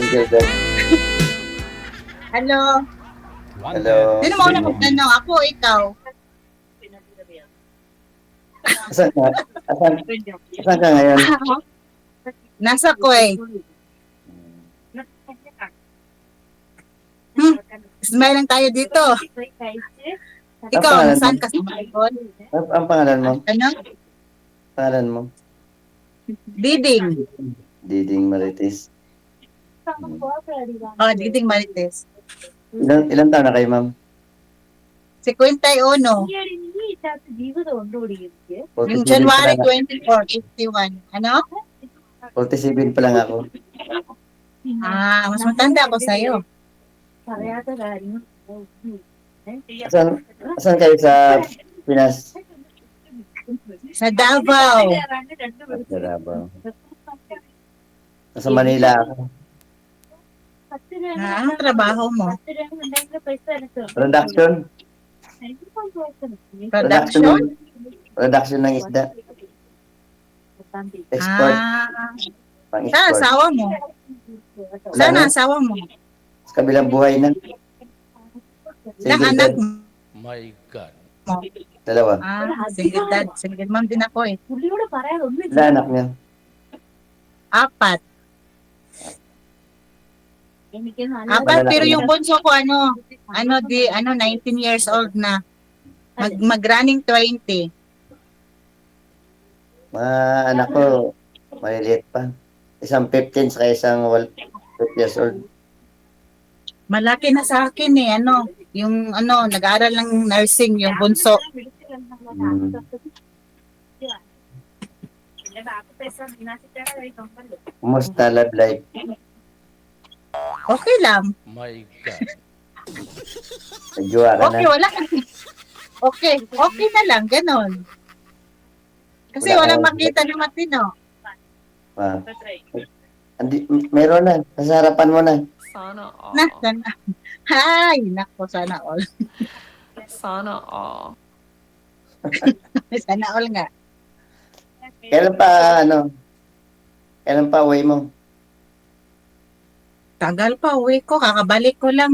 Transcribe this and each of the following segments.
Single dad. Hello. Hello. Sino mo una magtanong? Ako o ikaw? Asan ka? Asan, asan ka ngayon? Nasa Kuwait. Smile lang tayo dito. Ikaw, pangalan nasaan mo? ka sa Malbon? Ang pangalan mo? Ano? Pangalan mo? Diding. Diding Marites. Oh, Diding Marites. Ilan taon na kayo, ma'am? 51. Yung 47 pa January lang. 24, 51. Ano? 47 pa lang ako. Mas matanda ako sa'yo. Asan kayo sa Pinas? Sa Davao. Sa Davao. Sa Manila ako. Anong trabaho mo? Production? Production? Production ng isda. Export. Saan Pang-export. asawa mo? Saan ang asawa mo? Sa kabilang buhay na. Ilang Single anak dad. mo? My God. Dalawa. Single dad. Single mom din ako eh. Ilan anak niya? 4. 4, pero yung bunso ko 19 years old na. Mag-running 20. Mga anak ko, maliliit pa. Isang 15 sa isang 12 years old. Malaki na sa akin eh, yung nag-aaral ng nursing, yung bunso. Kumusta love life? Okay lang. My God. Nagjowa ka Okay, na? wala. Okay na lang, ganon. Kasi Wala walang ka- makita na matino. Ah. Meron na. Nasa harapan mo na. Sana all. Sana. Hay, nako, sana all. Sana all. Sana all nga. Kailan pa uwi mo? Tagal pa, uwi ko. Kakabalik ko lang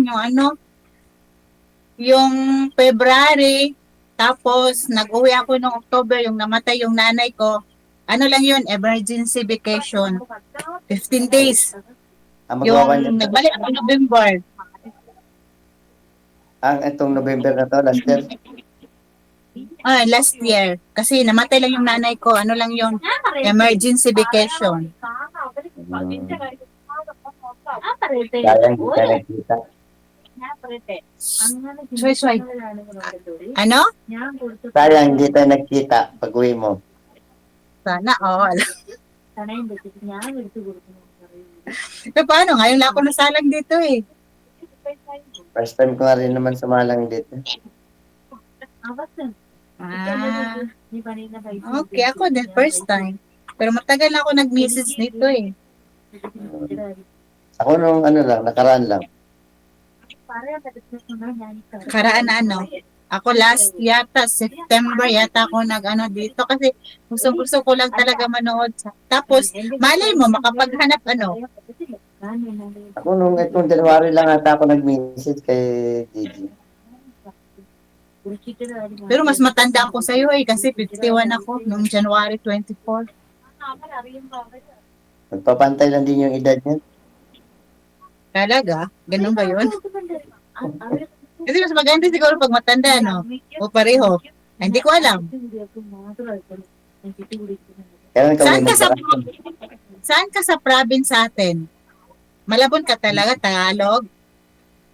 yung February. Tapos, nag-uwi ako noong October, yung namatay yung nanay ko. Lang yun, emergency vacation. 15 days. Yung nagbalik ako November. Itong November na to, last year. Last year. Kasi namatay lang yung nanay ko. Lang yung emergency vacation. Sayang di ka nagkita. Soy. Ano? Sayang di tayo nagkita pag uwi mo. Sana all. Paano? Ngayon lang ako nasalang dito eh. First time ko nga rin naman sumalang dito. Okay, ako the first time. Pero matagal na ako nag-message nito eh. Ako nung nakaraan lang. Karaan na Ako last yata, September yata ako dito kasi gusto ko lang talaga manood. Tapos, malay mo, makapaghanap Ako nung itong January lang ata ako nag-message kay Gigi. Pero mas matanda ako sa'yo eh, kasi 51 ako noong January 24. Magpapantay lang din yung edad niya. Talaga? Ganun ba yun? Kasi mas maganda siguro pag matanda, O pareho. Hindi ko alam. Kailan ka Saan ulit ka sa magbakasyon? Saan ka sa province atin? Malabon ka talaga, Tagalog?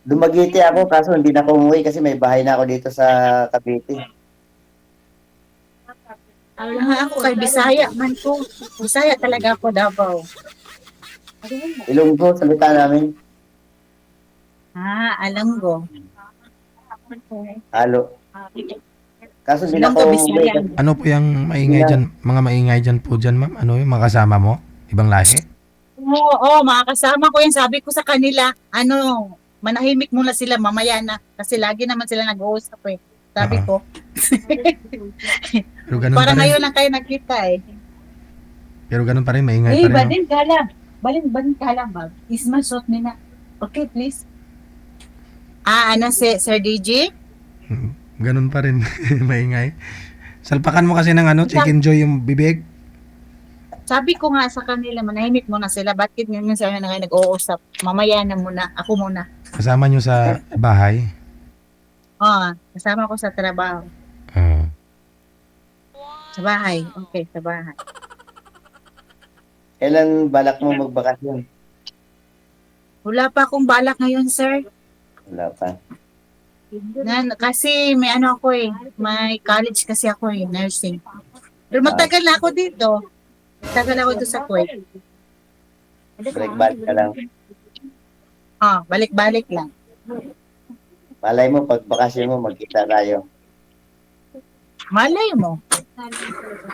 Dumagiti ako kaso hindi na ako umuwi kasi may bahay na ako dito sa Cavite. Ako kay Bisaya man ko. Bisaya talaga ako, Davao. Ilonggo, salita namin. Alanggo. Halo. Kaso hindi na Ilonggo, ako Bisaya. umuwi. Ano po yung maingay dyan, mga maingay dyan po dyan, ma'am? Ano yung mga kasama mo? Ibang lahi? Oo, mga kasama ko yan. Sabi ko sa kanila, manahimik muna sila mamaya na. Kasi lagi naman sila nag-uusap eh. Sabi ko. Pero ganun Parang pa rin. ngayon lang kayo nagkita eh. Pero ganun pa rin, maingay pa rin. No? Badin, gala. Balin ka lang ba? Ismasot ni na. Okay, please. Ano si Sir DJ? Ganun pa rin, maingay. Salpakan mo kasi ng Chicken Joy yung bibig. Sabi ko nga sa kanila, manahimik muna sila. Bakit ngayon sa na kayo nag-uusap? Mamaya na muna. Ako muna. Kasama nyo sa bahay. Kasama ko sa trabaho. Oo. Sa bahay. Okay, sa bahay. Kailan balak mo magbakasyon? Wala pa akong balak ngayon, sir. Wala pa. Kasi may ano ako may college kasi ako nursing. Pero matagal na ako dito. Matagal ako dito sa Kuwait. Balik-balik ka lang. Balik-balik lang. Malay mo, pag bakasyon mo, magkita tayo. Malay mo.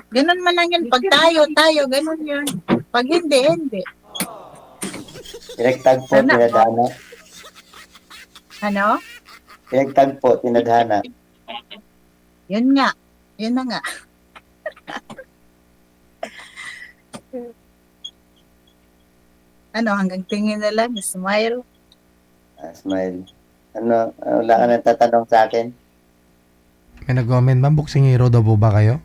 Ganun man lang yun. Pag tayo, ganun yun. Pag hindi. Pinagtagpo, Sana. tinadhana. Ano? Pinagtagpo, tinadhana. Yun nga. Yun na nga. Hanggang tingin na lang, smile. Smile. Wala ka nang tatanong sa akin? May nag-comment, ma'am, boksingero daw po ba kayo?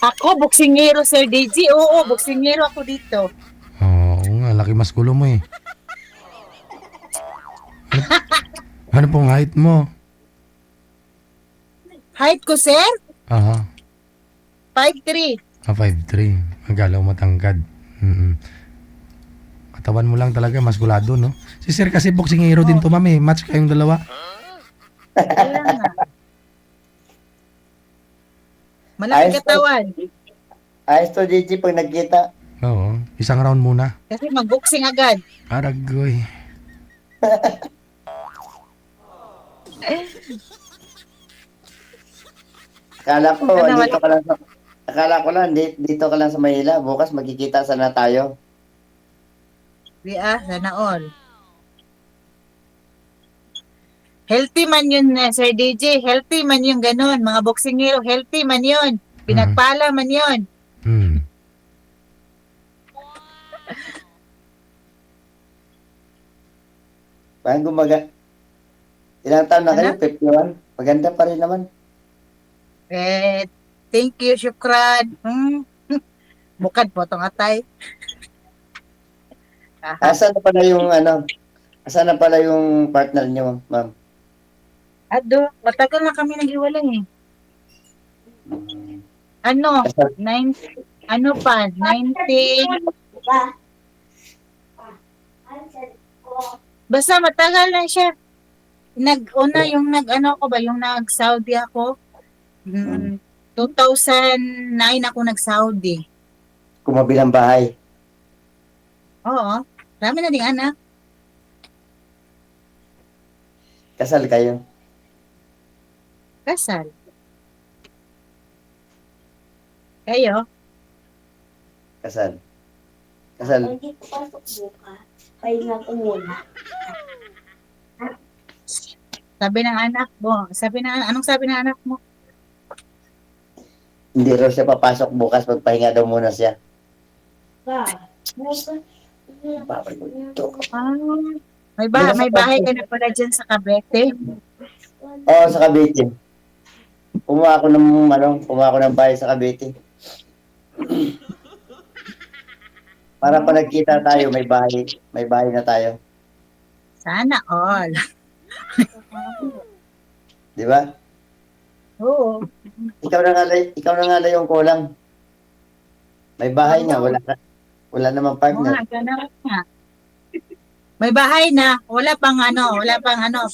Ako, boksingero, Sir DJ. Oo, boksingero ako dito. Oo nga, laki mas gulo mo eh. Ano pong height mo? Height ko, sir? Aha. 5'3". 5'3". Magalaw matangkad. Katawan mo lang talaga, maskulado, no? Si sir kasi boksingero din to, ma'am eh. Match kayong dalawa. Kaya nga. Malaki katawan. Ayos to, DJ, pag nagkita. Oo. Isang round muna. Kasi mag-boxing agad. Aragoy. Akala ko, Ano, dito ka lang sa... Akala ko lang, dito ka lang sa Manila. Bukas magkikita sana tayo. Sana all. Healthy man yun, Sir DJ. Healthy man yung ganun. Mga boksingero, healthy man yun. Pinagpala man yun. Parang ilang taon na kayo? 51? Maganda pa rin naman. Thank you, syukran. Bukad po itong atay. Asan na pala yung partner niyo, ma'am? Matagal na kami naghiwalay eh. Asan? 19... Basta matagal na siya. Yung nag-Saudi ako. 2009 ako nag-Saudi. Kumabilang bahay. Oo. Marami na ding anak. Kasal kayo. Kasal. Kayo? Kasal. Kasal. Hindi ko pasok bukas. Pahinga ko muna. Anong sabi ng anak mo? Hindi raw siya papasok bukas. Magpahinga daw muna siya. Babay ko ito. May bahay ka na pala dyan sa Cavite. Oo, sa Cavite. Kumuha ako ng bahay sa Cavite. Para pa nagkita tayo, may bahay na tayo. Sana all. Di ba? Oo. Ikaw na nga lang yung kulang. May bahay nga, wala namang partner. Ganun nga. May bahay na, wala pang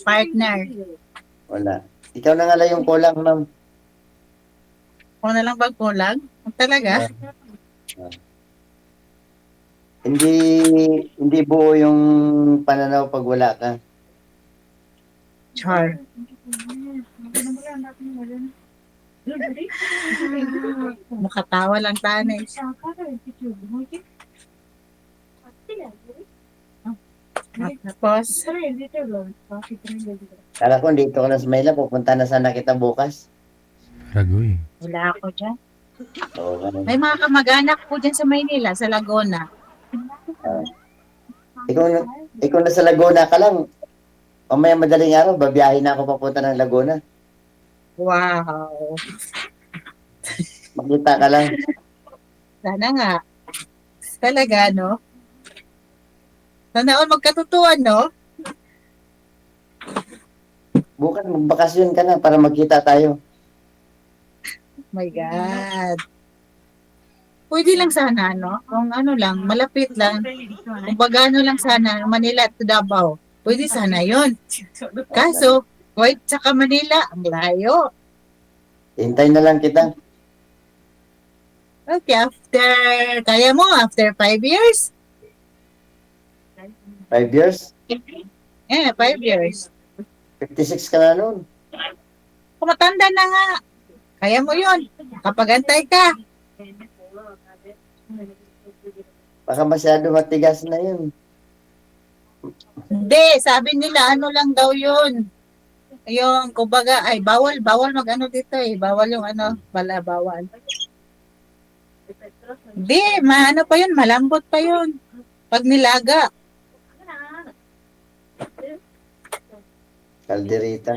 partner. Wala. Ikaw na nga lang yung kulang, ma'am. Kung na lang ba kulang? Talaga? Hindi buo yung pananaw pag wala ka. Char. Makatawa lang tanay. Tapos, Kala ko dito ka lang sa Manila, pupunta na sana kita bukas. Aragoy. wala ako dyan. Oo, ganun. May mga kamag-anak po dyan sa Maynila, sa Laguna. Ikaw, ikaw na sa Laguna ka lang. Mamaya madaling araw, babiyahin na ako papunta ng Laguna. Wow. Makita ka lang. Sana nga. Talaga, no? Sana all magkatutuan, no? Bukas magbakasyon ka na para magkita tayo. My God. Pwede lang sana, no? Kung ano lang, malapit lang. Kung bagano lang sana, Manila to Davao. Pwede sana yon. Kaso, Kuwait tsaka Manila, ang layo. Hintay na lang kita. Okay, kaya mo, after 5 years? 5 years? 5 years. 56 ka na noon. Kung matanda na nga, kaya mo yon. Kapag antay ka. Baka masyado matigas na yun. Hindi, sabi nila, ano lang daw yun. Yung, kumbaga, ay, bawal mag-ano dito eh. Bawal yung ano, bawal. Hindi, ano pa yun, malambot pa yun. Pag nilaga. Kalderita.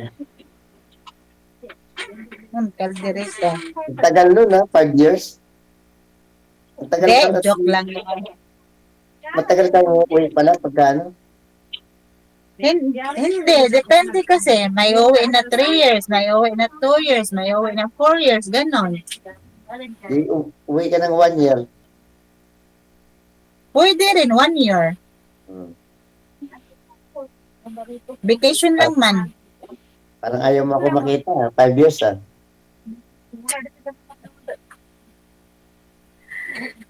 Kaldereta. Ang tagal nun ha, 5 years. Ang tagal Hindi, pala. joke lang yun. Matagal ka uuwi pala pagka ano. Hindi, depende kasi. May uwi na 3 years, may uwi na 2 years, may uwi na 4 years, ganon. Di, uwi ka ng 1 year. Pwede rin, 1 year. Hmm. Vacation lang man. Parang ayaw mo ako makita ha, 5 years ha.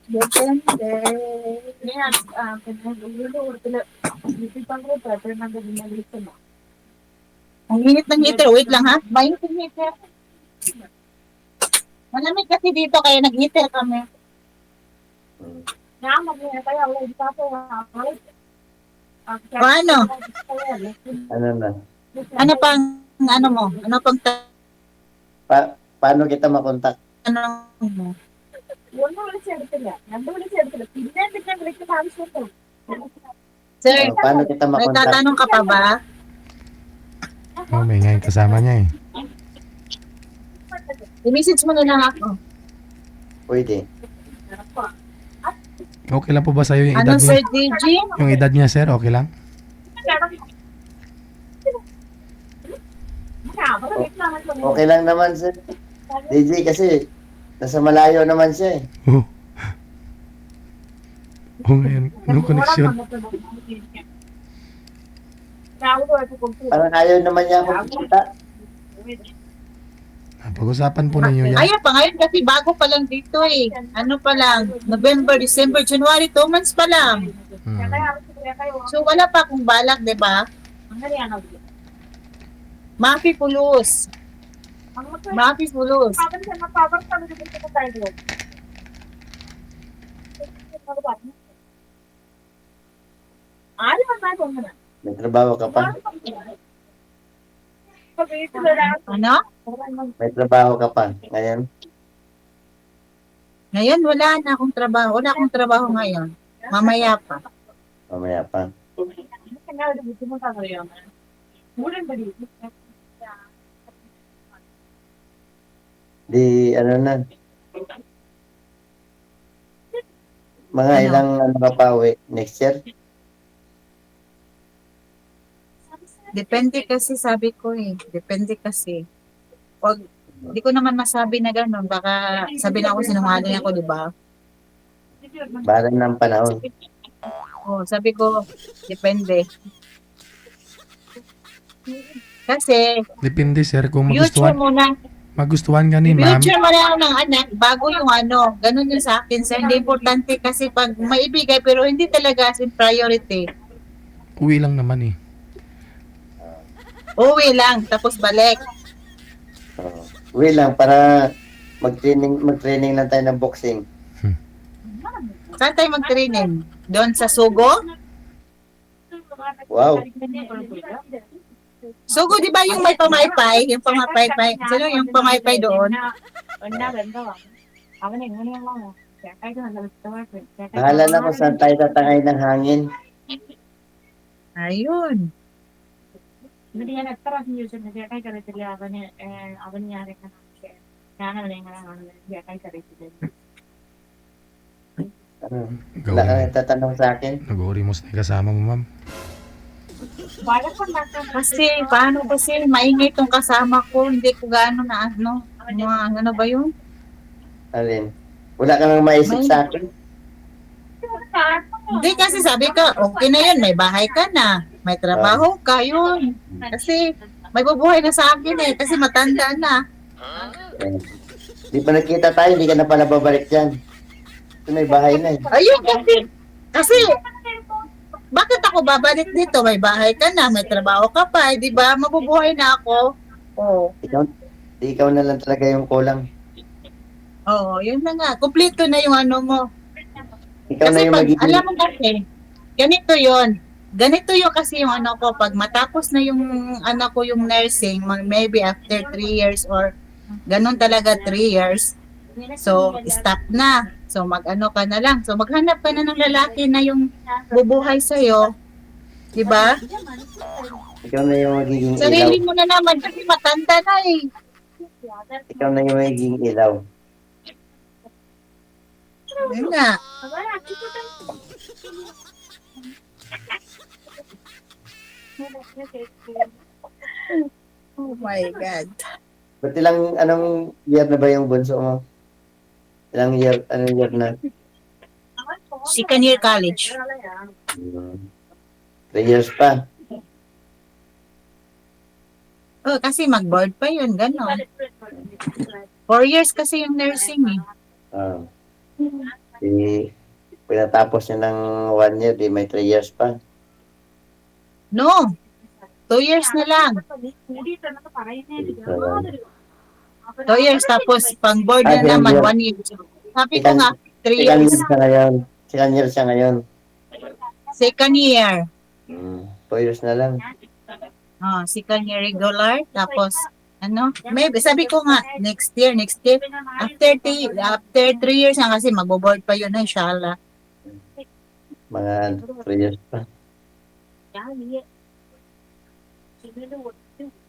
Depende. Ang init ng heater. Wait lang ha. Mainit ng heater. Malamig kasi dito kaya nag-heater kami. Hmm. O ano? Ano na? Ano pang ano mo? Ano pang Paano kita makontak? tanong mo? Sir, Paano kita may makontak? tatanong ka pa ba? Oh, may ingay kasama niya eh. I-message mo na lang ako. Pwede. Okay lang po ba sa'yo yung Ano, edad Sir niya? DJ? Yung edad niya, sir, okay lang? Okay lang naman sir. DJ kasi nasa malayo naman siya eh. Oo. Oo, ngayon. Anong koneksyon? Parang ayaw naman niya ako kita. Pag-usapan po ninyo yan. Ayaw pa ngayon kasi bago pa lang dito eh. Ano pa lang? November, December, January, 2 months pa lang. Hmm. So wala pa akong balak, di ba? Mapi pulos. Mapi pulos. May trabaho ka pa? Ano? May trabaho ka pa ngayon? Ngayon wala na akong trabaho. Wala akong trabaho ngayon. Mamaya pa. Mamaya pa. Di ano na. Mga Ano? ilang ano ka pa uwi? Next year? Depende kasi sabi ko eh. Depende kasi. Pag hindi ko naman masabi na gano'n, baka sabi na ako sinungaling ako, di ba? Bahala ng panahon. Oh, sabi ko, depende. Kasi, Depende, sir, kung future magustuhan, mo na, magustuhan ka ni ma'am. future mo na ng anak, bago yung ano, ganun yung sa akin. Sa hindi importante kasi pag maibigay, pero hindi talaga as in priority. Uwi lang naman eh. Uwi lang, tapos balik. Uwi lang para mag-training lang tayo ng boxing. Saan tayo mag-training? Doon sa Sugo? Wow. Sugo, di ba yung may pamaypay? Yung pamaypay. Sino yung pamaypay doon? Bahala na kung saan tayo tatangay ng hangin. Ayun. Ano? Gawin Wala ka mo. nagtatanong sa akin. Nag-urimos na yung kasama mo, ma'am. Kasi, paano kasi, maingay tong kasama ko, hindi ko gaano na ano, mga ano ba yun? Alin? Wala ka nang maisip sa akin. Hindi kasi sabi ka, okay na yun, may bahay ka na, may trabaho ka, yun. Kasi, may bubuhay na sa akin eh, kasi matanda na. Eh, di pa nakita tayo, hindi ka na pala babalik dyan. Kasi may bahay na eh. Ayun kasi, bakit ako babalik dito? May bahay ka na, may trabaho ka pa, di ba? Mabubuhay na ako. Oo. Ikaw na lang talaga yung kulang. Oo, yun na nga. Kompleto na yung ano mo. Ikaw na Kasi yung pag, magiging... alam mo kasi, ganito yon. Ganito yung kasi yung ano ko, pag matapos na yung anak ko yung nursing, maybe after 3 years or ganun talaga 3 years, so stop na. So mag-ano ka na lang. So maghanap ka na ng lalaki na yung bubuhay sa'yo. Diba? Ikaw na yung magiging ilaw. Sarili mo na naman kasi matanda na eh. Ikaw na yung magiging ilaw. Yun nga. Oh my God. Ba't anong year na ba yung bunso mo? Anong year na? Second year college. 3 years pa. Oh, kasi mag-board pa yun, gano'n. 4 years kasi yung nursing eh. Ah. Pinatapos niya ng 1 year, di may 3 years pa. No, 2 years na lang. 2 years tapos pang board na Ah, naman ganun. 1 year. Sabi ko nga 3 Second years. year siya ngayon. Second year siya ngayon. Second year. 2 years na lang. Oh, second year regular tapos ano? Maybe sabi ko nga next year. After 3 years na kasi magbo-board pa yun inshallah. Mga 3 years pa.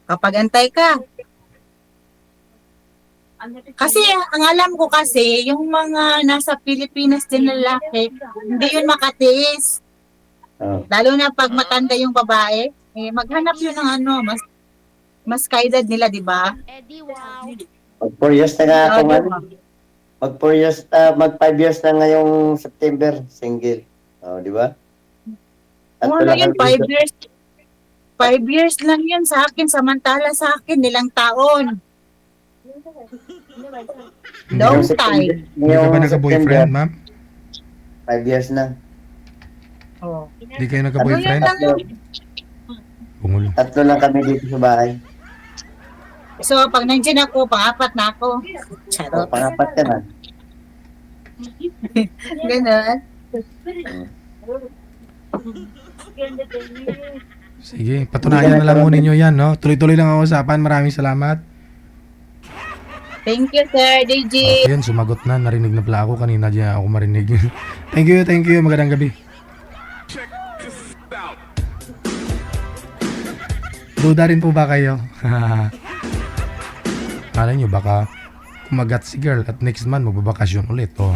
Kapag antay ka. Kasi ang alam ko kasi yung mga nasa Pilipinas din na lalaki, hindi yun makatiis. Oh. Lalo na pag matanda yung babae, eh, maghanap yun ng ano, mas kaedad nila, di ba? Mag 4 years na nga ako Oo, man. diba? Mag 4 years, mag 5 years na ngayong September, single. Oh, di ba? Oo, ano yun, 5 years. 5 years lang yun sa akin, samantala sa akin, nilang taon. Hindi Long ka, time. hindi ka ba nagka-boyfriend, ma'am? 5 years na. Oh. Hindi kayo Ano yun nagka-boyfriend? lang yun? Bungulo. 3 lang kami dito sa bahay. So, pag nandiyan ako, pang-apat na ako. Oh, Charot. pangapat ka na. Ganun. Sige, patunayan na lang mo ninyo yan, no? Tuloy-tuloy lang ang usapan. Maraming salamat. Thank you, Sir DJ. Ayun, sumagot na. Narinig na pala ako. Kanina di ako marinig. Thank you. Magandang gabi. Duda rin po ba kayo? Kala nyo baka kumagat si girl at next month magbabakasyon ulit. Oh.